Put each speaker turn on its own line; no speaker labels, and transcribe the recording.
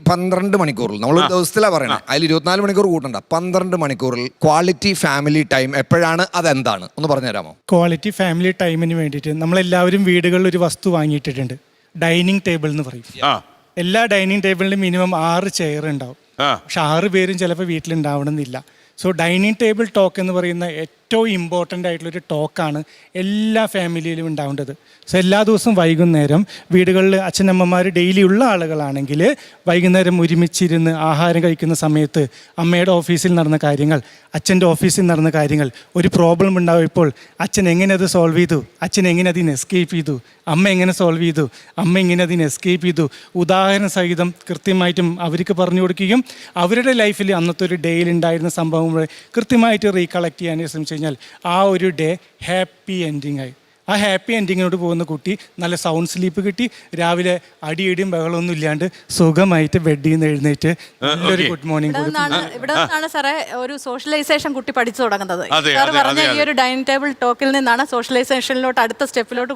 12 മണിക്കൂറിൽ നമ്മൾ ദിവസത്തിലാണ് പറയണത്, അതിൽ 24 മണിക്കൂർ കൂട്ടണ്ട. 12 മണിക്കൂറിൽ ക്വാളിറ്റി ഫാമിലി ടൈം എപ്പോഴാണ്, അതെന്താണ് ഒന്ന് പറഞ്ഞു തരാമോ?
ക്വാളിറ്റി ഫാമിലി ടൈമിന് വേണ്ടിയിട്ട് നമ്മളെല്ലാവരും വീടുകളിൽ ഒരു വസ്തു വാങ്ങിയിട്ടിട്ടുണ്ട്, ഡൈനിങ് ടേബിൾ എന്ന് പറയും. എല്ലാ ഡൈനിങ് ടേബിളിലും മിനിമം 6 ചെയർ ഉണ്ടാവും. പക്ഷെ 6 പേരും ചിലപ്പോൾ വീട്ടിലുണ്ടാവണമെന്നില്ല. സോ ഡൈനിങ് ടേബിൾ ടോക്ക് എന്ന് പറയുന്ന ഏറ്റവും ഇമ്പോർട്ടൻ്റ് ആയിട്ടുള്ളൊരു ടോക്കാണ് എല്ലാ ഫാമിലിയിലും ഉണ്ടാവേണ്ടത്. സോ എല്ലാ ദിവസവും വൈകുന്നേരം വീടുകളിൽ അച്ഛനമ്മമാർ ഡെയിലി ഉള്ള ആളുകളാണെങ്കിൽ വൈകുന്നേരം ഒരുമിച്ചിരുന്ന് ആഹാരം കഴിക്കുന്ന സമയത്ത് അമ്മയുടെ ഓഫീസിൽ നടന്ന കാര്യങ്ങൾ, അച്ഛൻ്റെ ഓഫീസിൽ നടന്ന കാര്യങ്ങൾ, ഒരു പ്രോബ്ലം ഉണ്ടായപ്പോൾ അച്ഛൻ എങ്ങനെ അത് സോൾവ് ചെയ്തു, അച്ഛൻ എങ്ങനെ അതിന് എസ്കേപ്പ് ചെയ്തു, അമ്മ എങ്ങനെ സോൾവ് ചെയ്തു, അമ്മ എങ്ങനെ അതിന് എസ്കേപ്പ് ചെയ്തു, ഉദാഹരണ സഹിതം കൃത്യമായിട്ടും അവർക്ക് പറഞ്ഞു കൊടുക്കുകയും അവരുടെ ലൈഫിൽ അന്നത്തെ ഒരു ഡേയിൽ ഉണ്ടായിരുന്ന സംഭവങ്ങൾ കൃത്യമായിട്ട് റീകളക്ട് ചെയ്യാൻ ശ്രമിച്ചു കഴിഞ്ഞാൽ ആ ഒരു ഡേ ഹാപ്പി എൻഡിങ് ആയി. ആ ഹാപ്പി എൻഡിങ്ങിനോട് പോകുന്ന കുട്ടി നല്ല സൗണ്ട് സ്ലീപ്പ് കിട്ടി, രാവിലെ അടിയിടിയും ബഹളമൊന്നും ഇല്ലാണ്ട് സുഖമായിട്ട് ബെഡിൽ നിന്ന് എഴുന്നേറ്റ് നല്ലൊരു ഗുഡ് മോർണിംഗ്.
ഇവിടെ നിന്നാണ് സാറേ ഒരു സോഷ്യലൈസേഷൻ കുട്ടി പഠിച്ചു തുടങ്ങുന്നത്. സാർ പറഞ്ഞ ഈ ഒരു ഡൈനിങ് ടേബിൾ ടോക്കിൽ നിന്നാണ് സോഷ്യലൈസേഷനിലോട്ട് അടുത്ത സ്റ്റെപ്പിലോട്ട്.